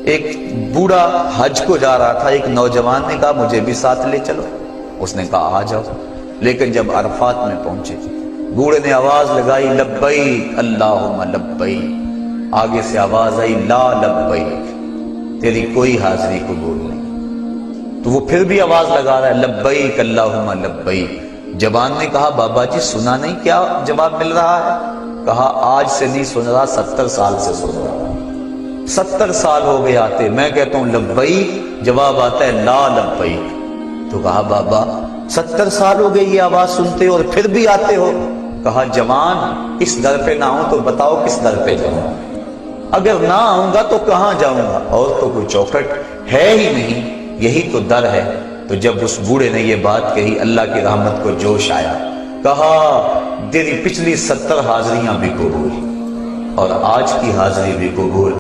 ایک بوڑھا حج کو جا رہا تھا، ایک نوجوان نے کہا مجھے بھی ساتھ لے چلو، اس نے کہا آ جاؤ، لیکن جب عرفات میں پہنچے بوڑھے نے آواز لگائی لبیک اللہم لبیک، آگے سے آواز آئی لا لبیک، تیری کوئی حاضری قبول نہیں، تو وہ پھر بھی آواز لگا رہا ہے لبیک اللہم لبیک۔ جوان نے کہا بابا جی سنا نہیں کیا جواب مل رہا ہے؟ کہا آج سے نہیں سن رہا، 70 سال سے سن رہا، 70 سال ہو گئے آتے، میں کہتا ہوں لبیک، جواب آتا ہے لا لبیک۔ تو کہا بابا 70 سال ہو گئے یہ آواز سنتے ہو اور پھر بھی آتے ہو؟ کہا جوان اس در پہ نہ ہوں تو بتاؤ کس در پہ جاؤں، اگر نہ آؤں گا تو کہاں جاؤں گا، اور تو کوئی چوکھٹ ہے ہی نہیں، یہی تو در ہے۔ تو جب اس بوڑھے نے یہ بات کہی اللہ کی رحمت کو جوش آیا، کہا تیری پچھلی 70 حاضریاں بھی قبول اور آج کی حاضری بھی قبول،